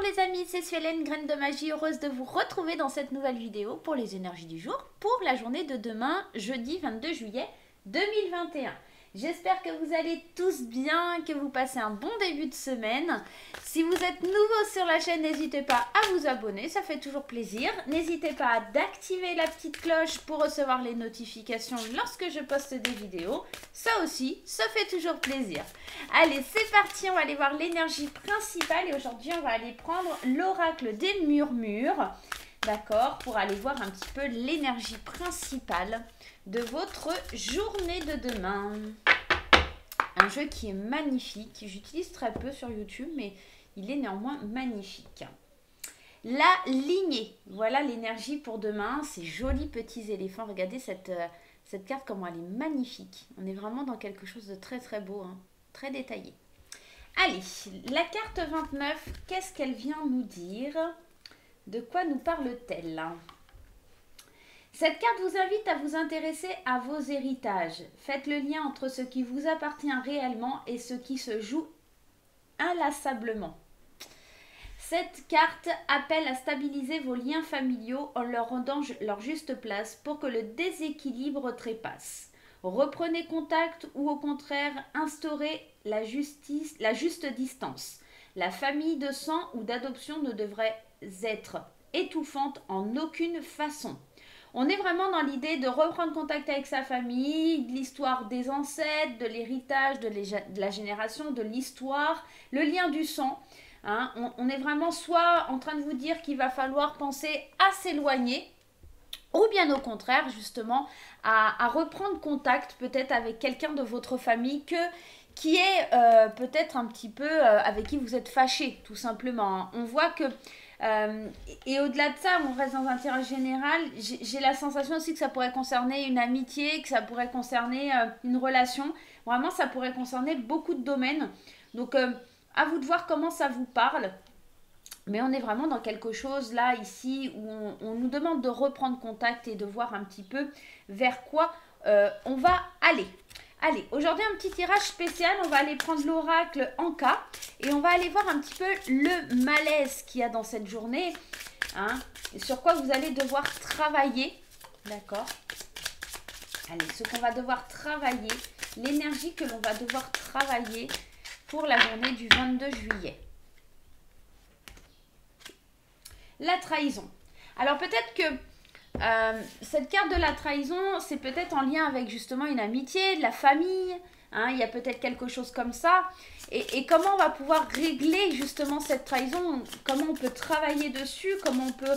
les amis, c'est Suélène, Graine de Magie, heureuse de vous retrouver dans cette nouvelle vidéo pour les énergies du jour, pour la journée de demain, jeudi 22 juillet 2021. J'espère que vous allez tous bien, que vous passez un bon début de semaine. Si vous êtes nouveau sur la chaîne, n'hésitez pas à vous abonner, ça fait toujours plaisir. N'hésitez pas d'activer la petite cloche pour recevoir les notifications lorsque je poste des vidéos. Ça aussi, ça fait toujours plaisir. Allez, c'est parti, on va aller voir l'énergie principale et aujourd'hui, on va aller prendre l'oracle des murmures. D'accord, pour aller voir un petit peu l'énergie principale de votre journée de demain. Un jeu qui est magnifique, j'utilise très peu sur YouTube, mais il est néanmoins magnifique. La lignée, voilà l'énergie pour demain, ces jolis petits éléphants. Regardez cette carte, comment elle est magnifique. On est vraiment dans quelque chose de très très beau, hein, très détaillé. Allez, la carte 29, qu'est-ce qu'elle vient nous dire? De quoi nous parle-t-elle? Cette carte vous invite à vous intéresser à vos héritages. Faites le lien entre ce qui vous appartient réellement et ce qui se joue inlassablement. Cette carte appelle à stabiliser vos liens familiaux en leur rendant leur juste place pour que le déséquilibre trépasse. Reprenez contact ou au contraire instaurez la juste distance. La famille de sang ou d'adoption ne devrait être étouffante en aucune façon. On est vraiment dans l'idée de reprendre contact avec sa famille, de l'histoire des ancêtres, de l'héritage, de la génération, de l'histoire, le lien du sang. Hein. On est vraiment soit en train de vous dire qu'il va falloir penser à s'éloigner, ou bien au contraire, justement, à reprendre contact peut-être avec quelqu'un de votre famille qui est peut-être un petit peu avec qui vous êtes fâché, tout simplement. Hein. On voit que... et au-delà de ça, on reste dans un tirage général, j'ai la sensation aussi que ça pourrait concerner une amitié, que ça pourrait concerner une relation. Vraiment, ça pourrait concerner beaucoup de domaines. Donc, à vous de voir comment ça vous parle. Mais on est vraiment dans quelque chose là, ici, où on nous demande de reprendre contact et de voir un petit peu vers quoi on va aller. Allez, aujourd'hui un petit tirage spécial, on va aller prendre l'oracle Anka et on va aller voir un petit peu le malaise qu'il y a dans cette journée, hein, et sur quoi vous allez devoir travailler, d'accord? Allez, ce qu'on va devoir travailler, l'énergie que l'on va devoir travailler pour la journée du 22 juillet. La trahison. Alors peut-être que cette carte de la trahison, c'est peut-être en lien avec justement une amitié, de la famille, hein, il y a peut-être quelque chose comme ça. Et comment on va pouvoir régler justement cette trahison, comment on peut travailler dessus, comment on peut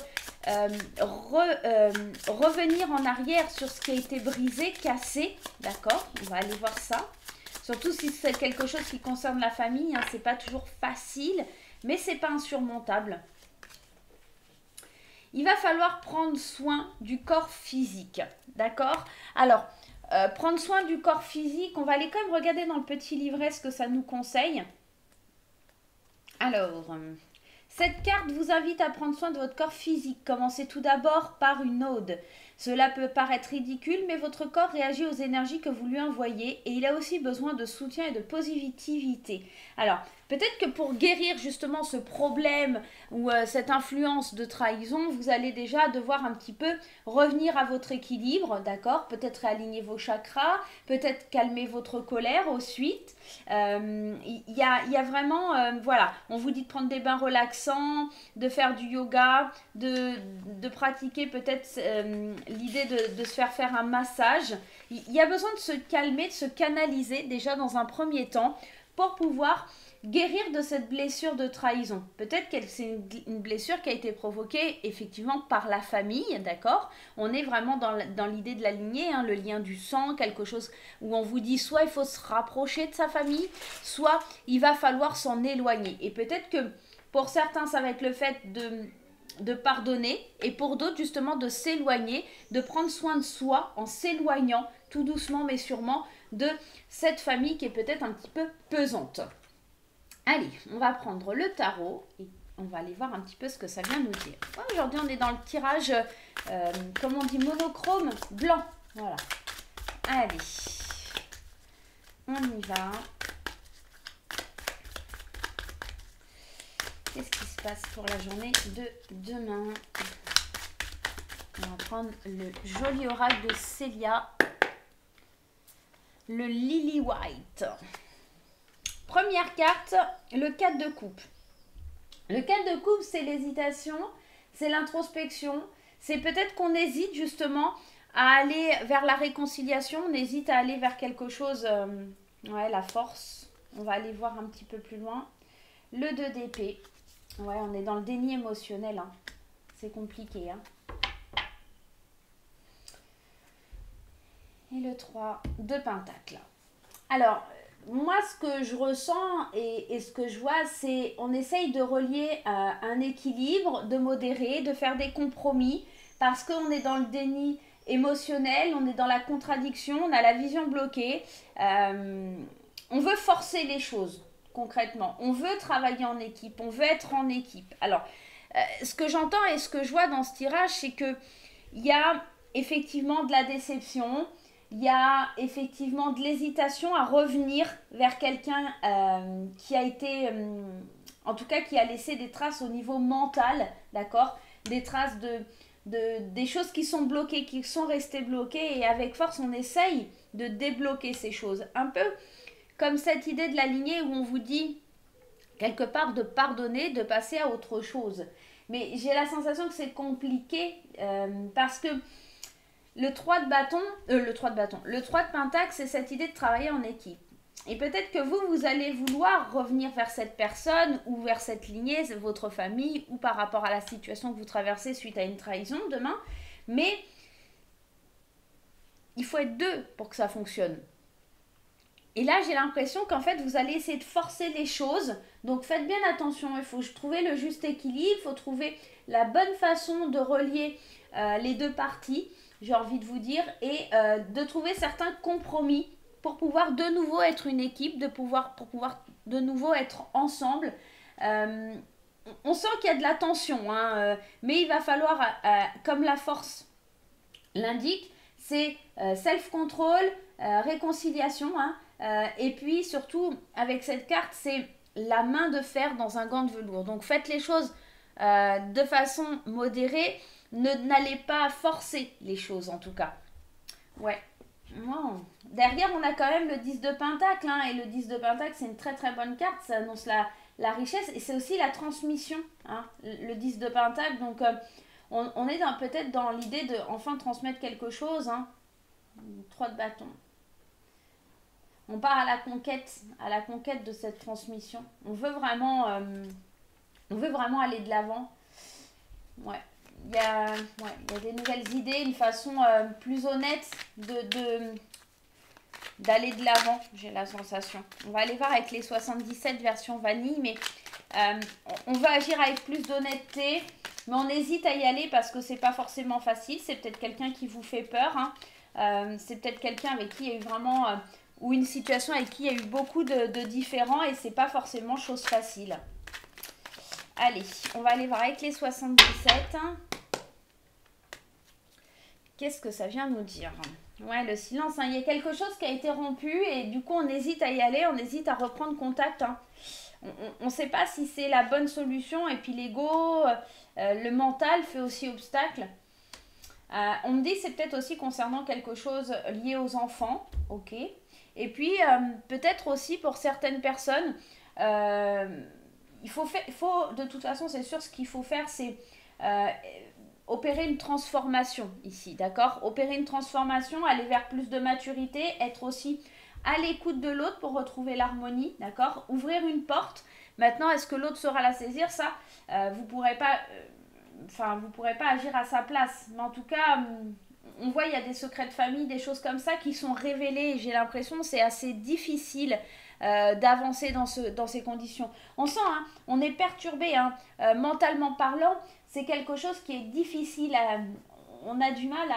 revenir en arrière sur ce qui a été brisé, cassé, d'accord? On va aller voir ça. Surtout si c'est quelque chose qui concerne la famille, hein, c'est pas toujours facile, mais c'est pas insurmontable. Il va falloir prendre soin du corps physique, d'accord? Alors, prendre soin du corps physique, on va aller quand même regarder dans le petit livret ce que ça nous conseille. Alors, cette carte vous invite à prendre soin de votre corps physique. Commencez tout d'abord par une ode. Cela peut paraître ridicule, mais votre corps réagit aux énergies que vous lui envoyez et il a aussi besoin de soutien et de positivité. Alors, peut-être que pour guérir justement ce problème ou cette influence de trahison, vous allez déjà devoir un petit peu revenir à votre équilibre, d'accord? Peut-être réaligner vos chakras, peut-être calmer votre colère ensuite. Il y a vraiment, voilà, on vous dit de prendre des bains relaxants, de faire du yoga, de pratiquer peut-être l'idée de se faire un massage. Il y a besoin de se calmer, de se canaliser déjà dans un premier temps pour pouvoir guérir de cette blessure de trahison. Peut-être que c'est une blessure qui a été provoquée effectivement par la famille, d'accord? On est vraiment dans l'idée de la lignée, hein, le lien du sang, quelque chose où on vous dit soit il faut se rapprocher de sa famille, soit il va falloir s'en éloigner. Et peut-être que pour certains, ça va être le fait de pardonner et pour d'autres justement de s'éloigner, de prendre soin de soi en s'éloignant tout doucement mais sûrement de cette famille qui est peut-être un petit peu pesante. Allez, on va prendre le tarot et on va aller voir un petit peu ce que ça vient nous dire. Aujourd'hui, on est dans le tirage, comme on dit, monochrome blanc. Voilà. Allez, on y va. Qu'est-ce qui se passe pour la journée de demain? On va prendre le joli oracle de Célia. Le Lily White. Première carte, le 4 de coupe. Le 4 de coupe, c'est l'hésitation, c'est l'introspection. C'est peut-être qu'on hésite justement à aller vers la réconciliation. On hésite à aller vers quelque chose, ouais, la force. On va aller voir un petit peu plus loin. Le 2 d'épée. Ouais, on est dans le déni émotionnel. Hein. C'est compliqué. Hein. Et le 3 de pentacle. Alors, moi, ce que je ressens et ce que je vois, c'est on essaye de relier un équilibre, de modérer, de faire des compromis, parce qu'on est dans le déni émotionnel, on est dans la contradiction, on a la vision bloquée. On veut forcer les choses, concrètement. On veut travailler en équipe, on veut être en équipe. Alors, ce que j'entends et ce que je vois dans ce tirage, c'est qu'il y a effectivement de la déception, il y a effectivement de l'hésitation à revenir vers quelqu'un qui a été, en tout cas qui a laissé des traces au niveau mental, d'accord? Des traces des choses qui sont bloquées, qui sont restées bloquées, et avec force on essaye de débloquer ces choses. Un peu comme cette idée de la lignée où on vous dit quelque part de pardonner, de passer à autre chose. Mais j'ai la sensation que c'est compliqué parce que le 3 de bâton, le 3 de pentacle, c'est cette idée de travailler en équipe. Et peut-être que vous allez vouloir revenir vers cette personne ou vers cette lignée, votre famille, ou par rapport à la situation que vous traversez suite à une trahison demain. Mais il faut être deux pour que ça fonctionne. Et là, j'ai l'impression qu'en fait, vous allez essayer de forcer les choses. Donc, faites bien attention. Il faut trouver le juste équilibre. Il faut trouver la bonne façon de relier les deux parties, j'ai envie de vous dire, et de trouver certains compromis pour pouvoir de nouveau être une équipe, pour pouvoir de nouveau être ensemble. On sent qu'il y a de la tension, hein, mais il va falloir, comme la force l'indique, c'est self-control, réconciliation, hein, et puis surtout, avec cette carte, c'est la main de fer dans un gant de velours. Donc faites les choses de façon modérée, n'allez pas forcer les choses en tout cas. Ouais. Wow. Derrière, on a quand même le 10 de pentacle, hein, et le 10 de pentacle, c'est une très très bonne carte, ça annonce la richesse, et c'est aussi la transmission, hein, le 10 de pentacle, donc on est peut-être dans l'idée de enfin transmettre quelque chose, hein. 3 de bâton. On part à la conquête de cette transmission. On veut vraiment aller de l'avant. Ouais. Il y a des nouvelles idées, une façon plus honnête d'aller de l'avant, j'ai la sensation. On va aller voir avec les 77 versions vanille, mais on va agir avec plus d'honnêteté, mais on hésite à y aller parce que c'est pas forcément facile. C'est peut-être quelqu'un qui vous fait peur, hein. C'est peut-être quelqu'un avec qui il y a eu vraiment, ou une situation avec qui il y a eu beaucoup de différends, et c'est pas forcément chose facile. Allez, on va aller voir avec les 77. Qu'est-ce que ça vient nous dire? Ouais, le silence, hein. Il y a quelque chose qui a été rompu et du coup on hésite à y aller, on hésite à reprendre contact, hein. On ne sait pas si c'est la bonne solution, et puis l'ego, le mental fait aussi obstacle. On me dit que c'est peut-être aussi concernant quelque chose lié aux enfants, ok. Et puis peut-être aussi pour certaines personnes, il faut de toute façon, c'est sûr, ce qu'il faut faire, c'est opérer une transformation ici, d'accord? Opérer une transformation, aller vers plus de maturité, être aussi à l'écoute de l'autre pour retrouver l'harmonie, d'accord? Ouvrir une porte. Maintenant, est-ce que l'autre saura la saisir? Ça, vous pourrez pas agir à sa place. Mais en tout cas, on voit, il y a des secrets de famille, des choses comme ça qui sont révélées. J'ai l'impression que c'est assez difficile d'avancer dans ces conditions. On sent, hein, on est perturbé, hein, mentalement parlant. C'est quelque chose qui est difficile. On a du mal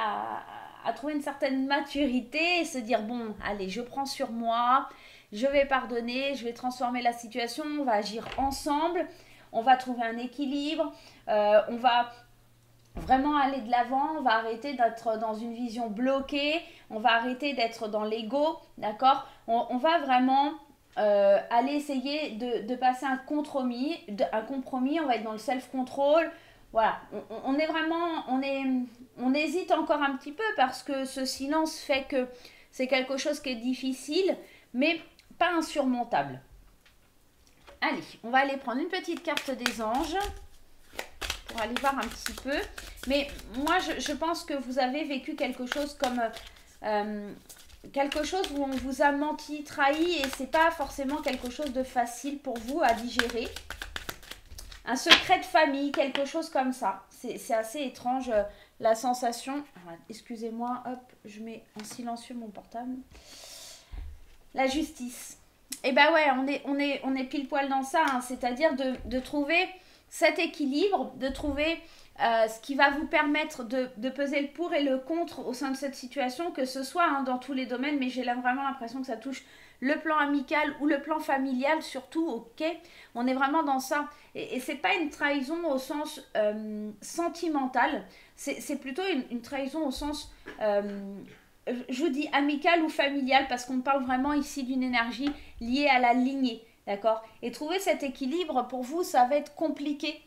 à trouver une certaine maturité et se dire, bon, allez, je prends sur moi, je vais pardonner, je vais transformer la situation, on va agir ensemble, on va trouver un équilibre, on va vraiment aller de l'avant, on va arrêter d'être dans une vision bloquée, on va arrêter d'être dans l'ego, d'accord? On va vraiment aller essayer de passer un compromis, on va être dans le self-control. Voilà, on est vraiment, on hésite encore un petit peu parce que ce silence fait que c'est quelque chose qui est difficile, mais pas insurmontable. Allez, on va aller prendre une petite carte des anges pour aller voir un petit peu. Mais moi, je pense que vous avez vécu quelque chose comme... quelque chose où on vous a menti, trahi, et c'est pas forcément quelque chose de facile pour vous à digérer. Un secret de famille, quelque chose comme ça. C'est assez étrange, la sensation. Excusez-moi, hop, je mets en silencieux mon portable. La justice. Et ben ouais, on est pile poil dans ça, hein, c'est-à-dire de trouver cet équilibre, de trouver ce qui va vous permettre de peser le pour et le contre au sein de cette situation, que ce soit hein, dans tous les domaines, mais j'ai vraiment l'impression que ça touche le plan amical ou le plan familial surtout, ok. On est vraiment dans ça. Et c'est pas une trahison au sens sentimental, c'est plutôt une trahison au sens... je vous dis amical ou familial parce qu'on parle vraiment ici d'une énergie liée à la lignée, d'accord. Et trouver cet équilibre, pour vous, ça va être compliqué.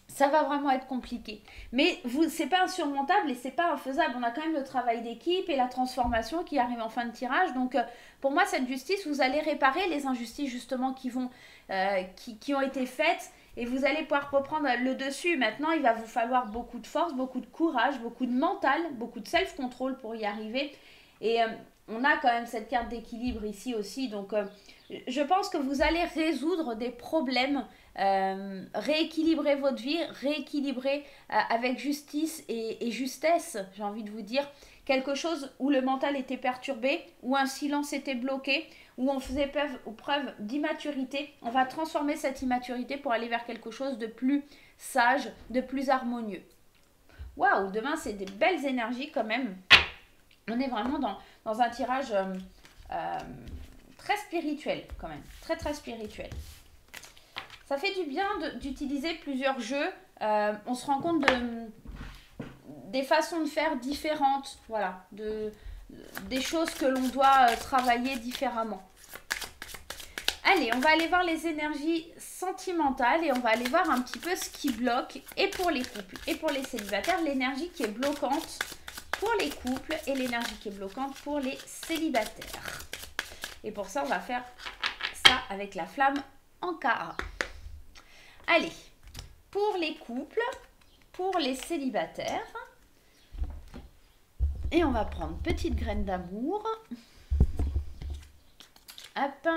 Ça va vraiment être compliqué. Mais c'est pas insurmontable et c'est pas infaisable. On a quand même le travail d'équipe et la transformation qui arrive en fin de tirage. Donc, pour moi, cette justice, vous allez réparer les injustices justement qui ont été faites et vous allez pouvoir reprendre le dessus. Maintenant, il va vous falloir beaucoup de force, beaucoup de courage, beaucoup de mental, beaucoup de self-control pour y arriver. Et on a quand même cette carte d'équilibre ici aussi. Donc, je pense que vous allez résoudre des problèmes, rééquilibrer votre vie, rééquilibrer avec justice et justesse, j'ai envie de vous dire. Quelque chose où le mental était perturbé, où un silence était bloqué, où on faisait preuve d'immaturité. On va transformer cette immaturité pour aller vers quelque chose de plus sage, de plus harmonieux. Waouh, demain c'est des belles énergies quand même. On est vraiment dans un tirage très spirituel quand même, très très spirituel. Ça fait du bien d'utiliser plusieurs jeux. On se rend compte des façons de faire différentes, voilà, des choses que l'on doit travailler différemment. Allez, on va aller voir les énergies sentimentales et on va aller voir un petit peu ce qui bloque, et pour les couples et pour les célibataires, l'énergie qui est bloquante pour les couples et l'énergie qui est bloquante pour les célibataires. Et pour ça, on va faire ça avec la flamme en Ka. Allez, pour les couples, pour les célibataires, et on va prendre petite graine d'amour. Hop.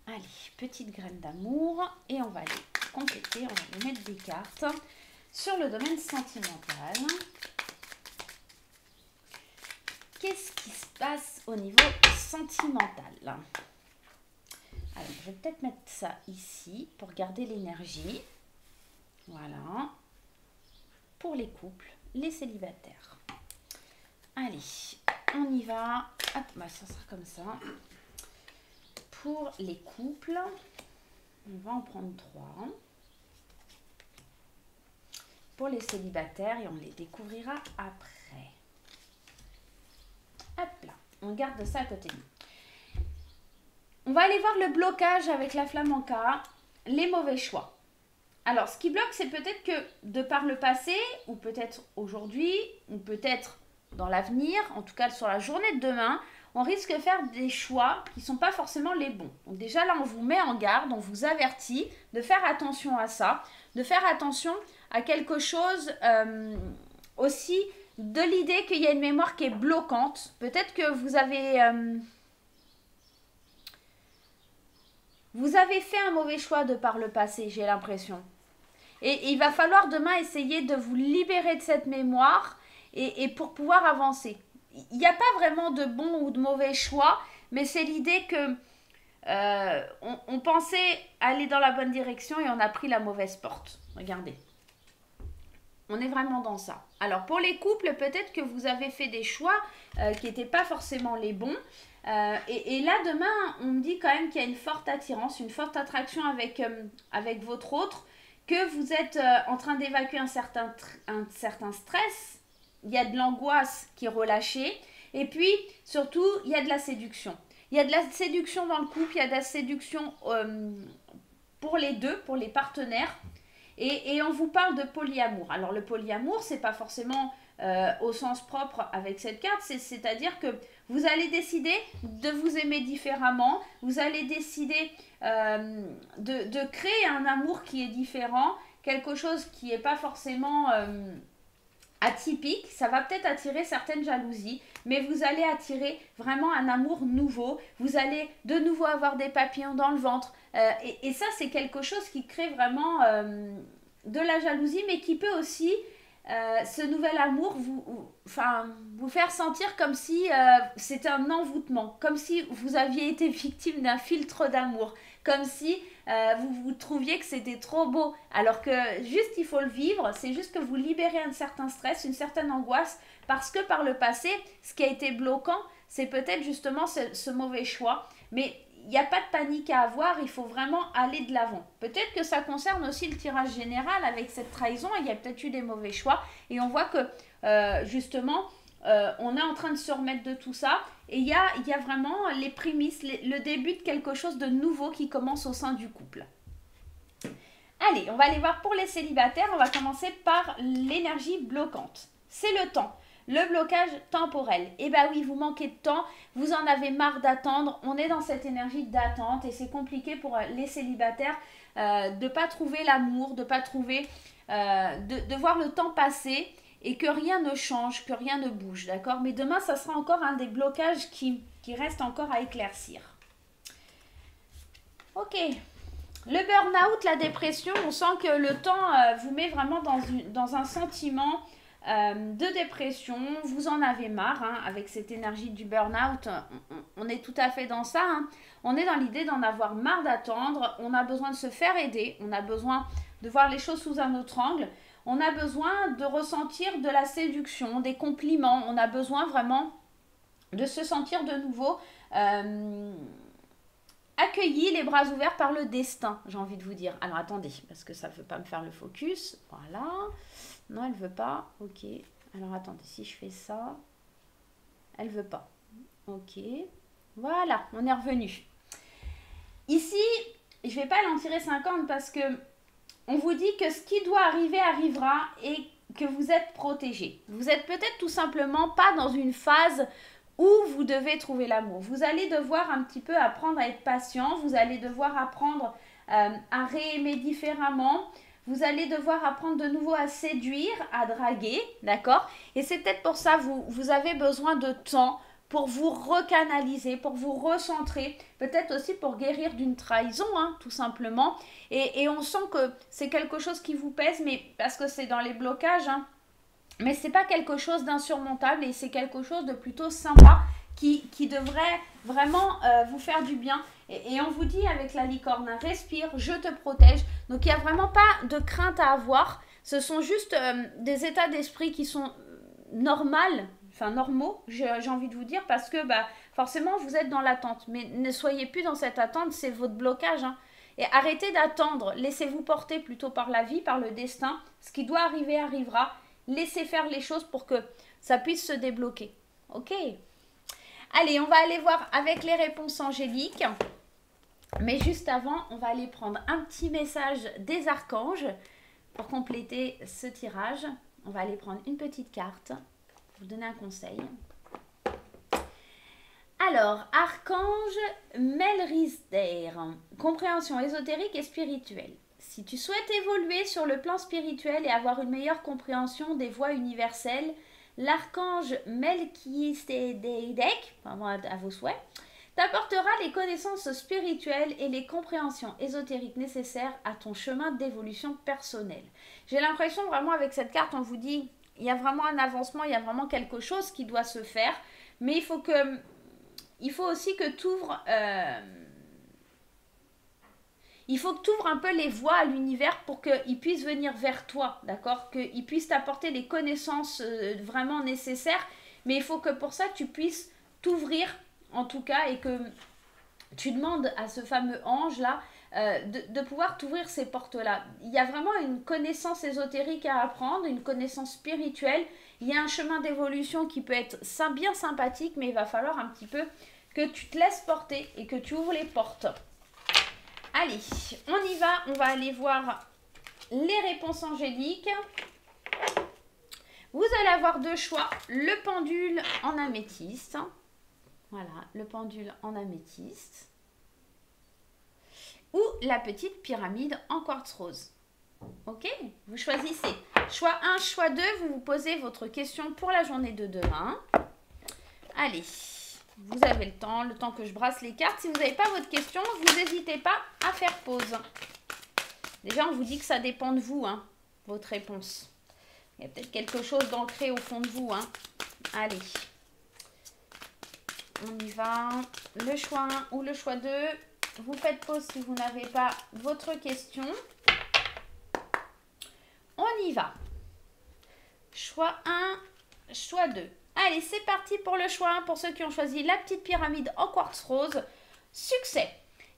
Allez, petite graine d'amour. Et on va aller compléter, on va aller mettre des cartes sur le domaine sentimental. Qu'est-ce qui se passe au niveau sentimental? Alors, je vais peut-être mettre ça ici pour garder l'énergie. Voilà. Pour les couples, les célibataires. Allez, on y va. Hop, bah ça sera comme ça. Pour les couples, on va en prendre 3. Pour les célibataires, et on les découvrira après. Hop là, on garde ça à côté de nous. On va aller voir le blocage avec la flamme en Ka, les mauvais choix. Alors, ce qui bloque, c'est peut-être que de par le passé, ou peut-être aujourd'hui, ou peut-être dans l'avenir, en tout cas sur la journée de demain, on risque de faire des choix qui ne sont pas forcément les bons. Donc déjà là, on vous met en garde, on vous avertit de faire attention à ça, de faire attention à quelque chose aussi de l'idée qu'il y a une mémoire qui est bloquante. Peut-être que vous avez fait un mauvais choix de par le passé, j'ai l'impression. Et il va falloir demain essayer de vous libérer de cette mémoire et pour pouvoir avancer. Il n'y a pas vraiment de bon ou de mauvais choix, mais c'est l'idée que on pensait aller dans la bonne direction et on a pris la mauvaise porte. Regardez. On est vraiment dans ça. Alors pour les couples, peut-être que vous avez fait des choix qui n'étaient pas forcément les bons. Et là, demain, on me dit quand même qu'il y a une forte attirance, une forte attraction avec votre autre, que vous êtes en train d'évacuer un certain stress. Il y a de l'angoisse qui est relâchée. Et puis, surtout, il y a de la séduction. Il y a de la séduction dans le couple, il y a de la séduction pour les deux, pour les partenaires. Et on vous parle de polyamour. Alors le polyamour, c'est pas forcément au sens propre avec cette carte, c'est-à-dire que vous allez décider de vous aimer différemment, vous allez décider de créer un amour qui est différent, quelque chose qui n'est pas forcément atypique. Ça va peut-être attirer certaines jalousies, mais vous allez attirer vraiment un amour nouveau, vous allez de nouveau avoir des papillons dans le ventre, et ça c'est quelque chose qui crée vraiment de la jalousie, mais qui peut aussi ce nouvel amour vous faire sentir comme si c'était un envoûtement, comme si vous aviez été victime d'un filtre d'amour, comme si vous trouviez que c'était trop beau, alors que juste il faut le vivre, c'est juste que vous libérez un certain stress, une certaine angoisse, parce que par le passé, ce qui a été bloquant, c'est peut-être justement ce mauvais choix, mais il n'y a pas de panique à avoir, il faut vraiment aller de l'avant. Peut-être que ça concerne aussi le tirage général avec cette trahison, il y a peut-être eu des mauvais choix, et on voit que justement, on est en train de se remettre de tout ça, et il y a vraiment les prémices, le début de quelque chose de nouveau qui commence au sein du couple. Allez, on va aller voir pour les célibataires, on va commencer par l'énergie bloquante. C'est le temps. Le blocage temporel. Eh bien oui, vous manquez de temps, vous en avez marre d'attendre, on est dans cette énergie d'attente et c'est compliqué pour les célibataires de ne pas trouver l'amour, de pas trouver, de voir le temps passer et que rien ne change, que rien ne bouge, d'accord? Mais demain, ça sera encore un des blocages qui reste encore à éclaircir. Ok. Le burn-out, la dépression, on sent que le temps vous met vraiment dans un sentiment de dépression, vous en avez marre, hein, avec cette énergie du burn-out, on est tout à fait dans ça, hein. On est dans l'idée d'en avoir marre d'attendre, on a besoin de se faire aider, on a besoin de voir les choses sous un autre angle, on a besoin de ressentir de la séduction, des compliments, on a besoin vraiment de se sentir de nouveau accueilli, les bras ouverts par le destin, j'ai envie de vous dire. Alors attendez, parce que ça ne veut pas me faire le focus, voilà. Non, elle veut pas. Ok. Alors, attendez, si je fais ça, elle veut pas. Ok. Voilà, on est revenu. Ici, je vais pas l'en tirer 50 parce que on vous dit que ce qui doit arriver arrivera et que vous êtes protégé. Vous êtes peut-être tout simplement pas dans une phase où vous devez trouver l'amour. Vous allez devoir un petit peu apprendre à être patient. Vous allez devoir apprendre à réaimer différemment. Vous allez devoir apprendre de nouveau à séduire, à draguer, d'accord? Et c'est peut-être pour ça que vous avez besoin de temps pour vous recanaliser, pour vous recentrer, peut-être aussi pour guérir d'une trahison, hein, tout simplement. Et on sent que c'est quelque chose qui vous pèse, mais parce que c'est dans les blocages, hein, mais c'est pas quelque chose d'insurmontable et c'est quelque chose de plutôt sympa qui devrait vraiment vous faire du bien. Et on vous dit avec la licorne, respire, je te protège. Donc il n'y a vraiment pas de crainte à avoir. Ce sont juste des états d'esprit qui sont normaux, j'ai envie de vous dire, parce que forcément vous êtes dans l'attente. Mais ne soyez plus dans cette attente, c'est votre blocage, hein. Et arrêtez d'attendre, laissez-vous porter plutôt par la vie, par le destin. Ce qui doit arriver arrivera. Laissez faire les choses pour que ça puisse se débloquer. Ok? Allez, on va aller voir avec les réponses angéliques. Mais juste avant, on va aller prendre un petit message des archanges pour compléter ce tirage. On va aller prendre une petite carte pour vous donner un conseil. Alors, archange Melrisder, compréhension ésotérique et spirituelle. Si tu souhaites évoluer sur le plan spirituel et avoir une meilleure compréhension des voies universelles, l'archange Melchisedec, à vos souhaits, t'apportera les connaissances spirituelles et les compréhensions ésotériques nécessaires à ton chemin d'évolution personnelle. J'ai l'impression vraiment avec cette carte, on vous dit, il y a vraiment un avancement, il y a vraiment quelque chose qui doit se faire, mais il faut aussi que tu ouvres... il faut que tu ouvres un peu les voies à l'univers pour qu'il puisse venir vers toi, d'accord? Qu'il puisse t'apporter les connaissances vraiment nécessaires, mais il faut que pour ça, tu puisses t'ouvrir, en tout cas, et que tu demandes à ce fameux ange-là de pouvoir t'ouvrir ces portes-là. Il y a vraiment une connaissance ésotérique à apprendre, une connaissance spirituelle. Il y a un chemin d'évolution qui peut être bien sympathique, mais il va falloir un petit peu que tu te laisses porter et que tu ouvres les portes. Allez, on y va. On va aller voir les réponses angéliques. Vous allez avoir deux choix. Le pendule en améthyste. Voilà, le pendule en améthyste. Ou la petite pyramide en quartz rose. Ok, vous choisissez. Choix 1, choix 2, vous vous posez votre question pour la journée de demain. Allez, vous avez le temps que je brasse les cartes. Si vous n'avez pas votre question, vous n'hésitez pas à faire pause. Déjà, on vous dit que ça dépend de vous, hein, votre réponse. Il y a peut-être quelque chose d'ancré au fond de vous. Hein. Allez, on y va. Le choix 1 ou le choix 2. Vous faites pause si vous n'avez pas votre question. On y va. Choix 1, choix 2. Allez, c'est parti pour le choix 1. Pour ceux qui ont choisi la petite pyramide en quartz rose. Succès.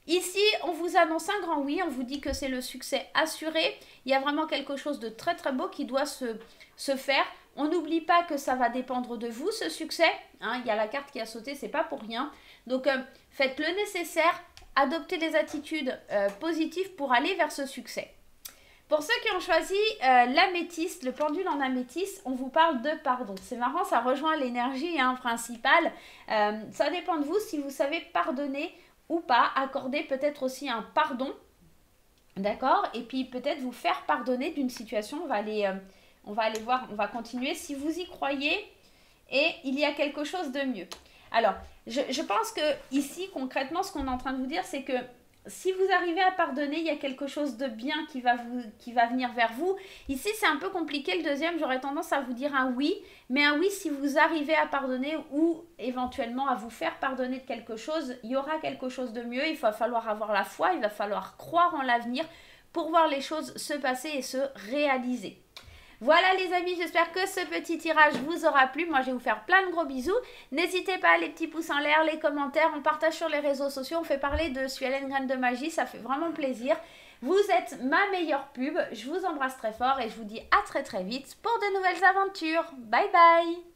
Ici, on vous annonce un grand oui. On vous dit que c'est le succès assuré. Il y a vraiment quelque chose de très très beau qui doit se faire. On n'oublie pas que ça va dépendre de vous, ce succès. Hein, il y a la carte qui a sauté, c'est pas pour rien. Donc, faites le nécessaire. Adoptez des attitudes positives pour aller vers ce succès. Pour ceux qui ont choisi l'améthyste, le pendule en améthyste, on vous parle de pardon. C'est marrant, ça rejoint l'énergie principale. Ça dépend de vous si vous savez pardonner ou pas. Accorder peut-être aussi un pardon. D'accord? Et puis peut-être vous faire pardonner d'une situation. On va aller voir, on va continuer. Si vous y croyez, et il y a quelque chose de mieux. Alors, je pense que ici, concrètement, ce qu'on est en train de vous dire, c'est que si vous arrivez à pardonner, il y a quelque chose de bien qui va venir vers vous. Ici, c'est un peu compliqué. Le deuxième, j'aurais tendance à vous dire un oui. Mais un oui, si vous arrivez à pardonner ou éventuellement à vous faire pardonner de quelque chose, il y aura quelque chose de mieux. Il va falloir avoir la foi, il va falloir croire en l'avenir pour voir les choses se passer et se réaliser. Voilà les amis, j'espère que ce petit tirage vous aura plu. Moi, je vais vous faire plein de gros bisous. N'hésitez pas, les petits pouces en l'air, les commentaires, on partage sur les réseaux sociaux. On fait parler de Suellen Graines de Magie, ça fait vraiment plaisir. Vous êtes ma meilleure pub. Je vous embrasse très fort et je vous dis à très très vite pour de nouvelles aventures. Bye bye!